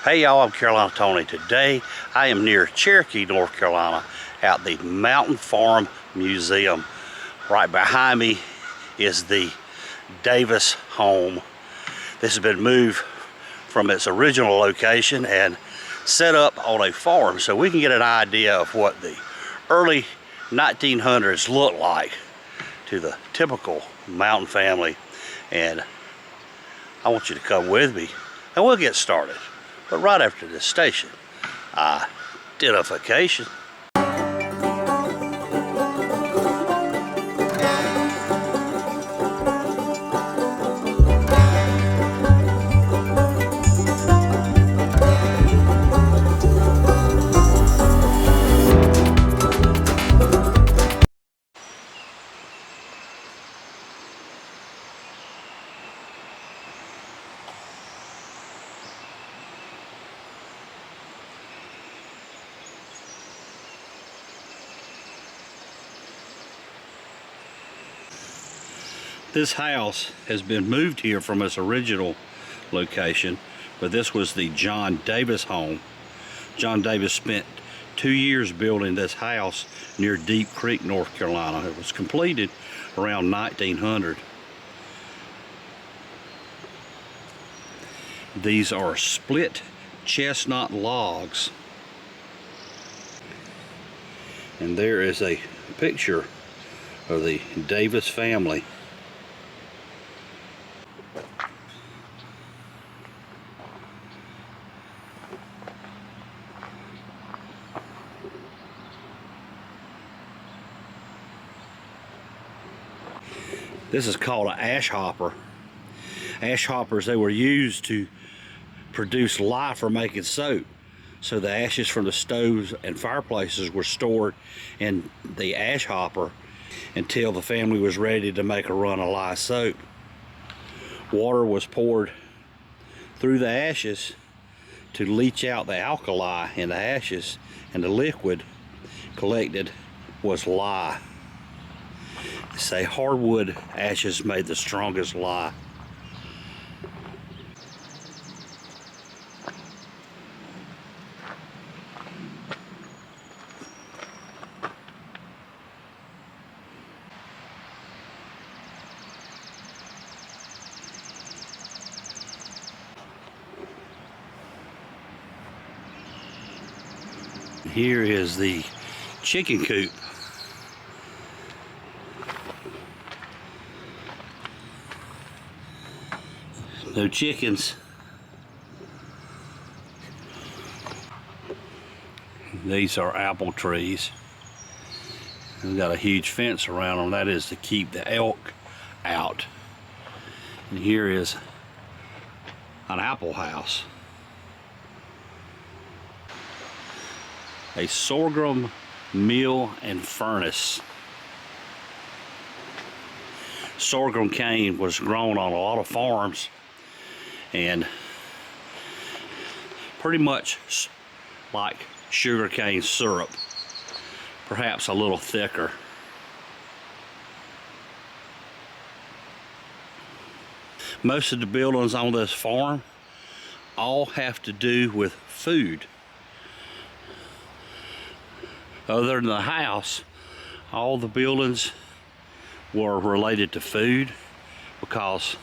Hey y'all, I'm Carolina Tony. Today I am near Cherokee, North Carolina at the Mountain Farm Museum. Right behind me is the Davis home. This has been moved from its original location and set up on a farm so we can get an idea of what the early 1900s looked like to the typical mountain family. And I want you to come with me and we'll get started. But right after this station identification. This house has been moved here from its original location, but this was the John Davis home. John Davis spent 2 years building this house near Deep Creek, North Carolina. It was completed around 1900. These are split chestnut logs. And there is a picture of the Davis family. This is called an ash hopper. Ash hoppers, they were used to produce lye for making soap. So the ashes from the stoves and fireplaces were stored in the ash hopper until the family was ready to make a run of lye soap. Water was poured through the ashes to leach out the alkali in the ashes, and the liquid collected was lye. They say hardwood ashes made the strongest lye. Here is the chicken coop. No chickens. These are apple trees. We've got a huge fence around them. That is to keep the elk out. And here is an apple house. A sorghum mill and furnace. Sorghum cane was grown on a lot of farms and pretty much like sugar cane syrup, perhaps a little thicker. Most of the buildings on this farm all have to do with food. Other than the house, all the buildings were related to food, because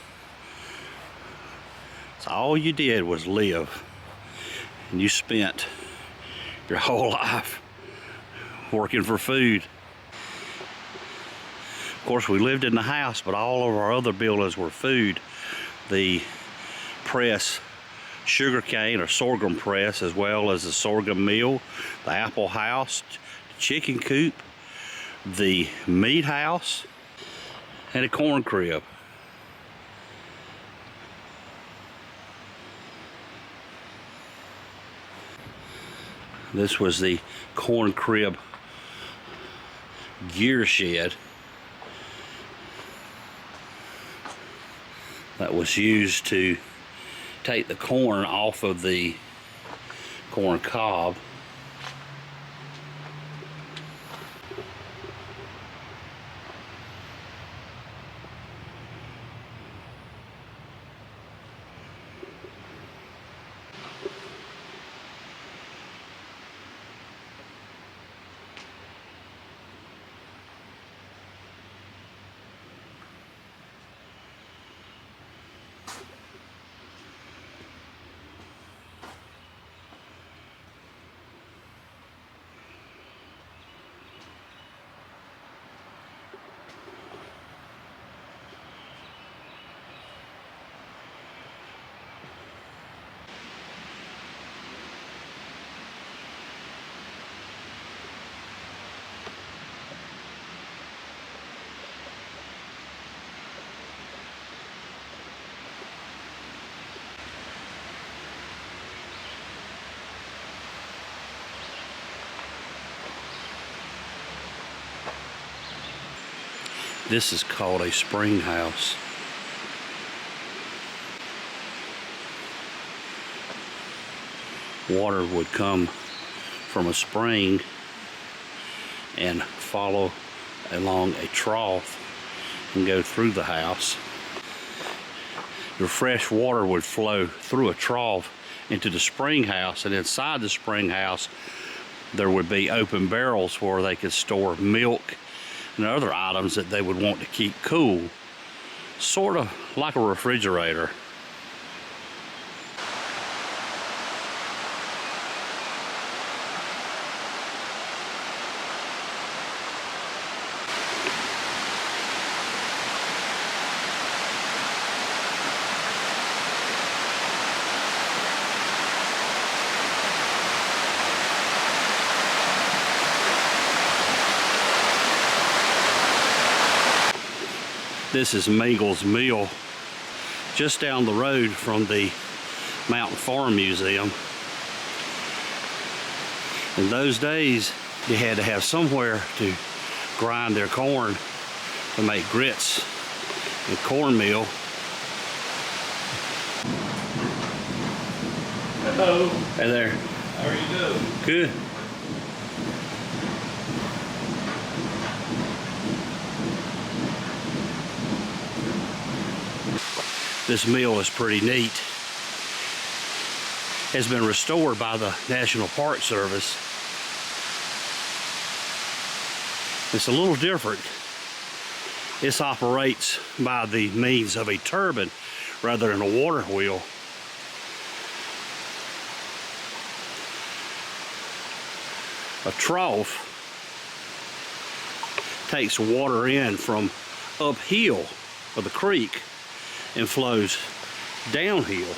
all you did was live, and you spent your whole life working for food. Of course, we lived in the house, but all of our other buildings were food. The press, sugarcane or sorghum press, as well as the sorghum mill, the apple house, the chicken coop, the meat house, and a corn crib. This was the corn crib gear shed that was used to take the corn off of the corn cob. This is called a spring house. Water would come from a spring and follow along a trough and go through the house. The fresh water would flow through a trough into the spring house, and inside the spring house there would be open barrels where they could store milk and other items that they would want to keep cool, sort of like a refrigerator. This is Mingles Mill, just down the road from the Mountain Farm Museum. In those days, you had to have somewhere to grind their corn to make grits and cornmeal. Hello. Hey there. How are you doing? Good. This mill is pretty neat. Has been restored by the National Park Service. It's a little different. This operates by the means of a turbine rather than a water wheel. A trough takes water in from uphill of the creek and flows downhill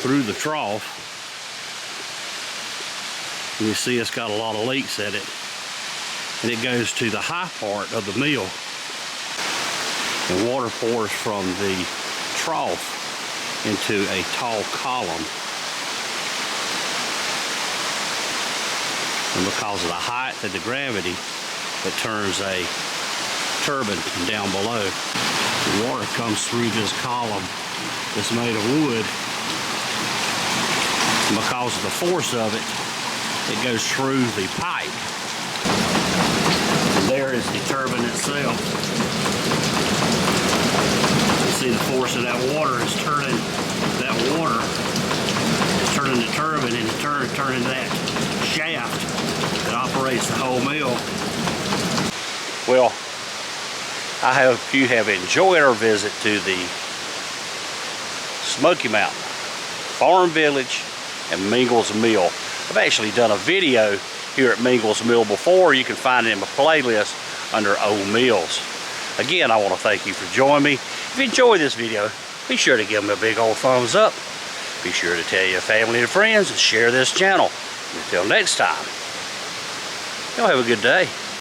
through the trough. And you see it's got a lot of leaks in it, and it goes to the high part of the mill, and water pours from the trough into a tall column. And because of the height and the gravity, it turns a turbine down below. The water comes through this column that's made of wood. And because of the force of it, it goes through the pipe. And there is the turbine itself. You see the force of that water is turning that water. It's turning the turbine, and turning that shaft that operates the whole mill. Well, I hope you have enjoyed our visit to the Smoky Mountain Farm Village and Mingles Mill. I've actually done a video here at Mingles Mill before. You can find it in my playlist under Old Mills. Again, I want to thank you for joining me. If you enjoyed this video, be sure to give me a big old thumbs up. Be sure to tell your family and friends and share this channel. Until next time, y'all have a good day.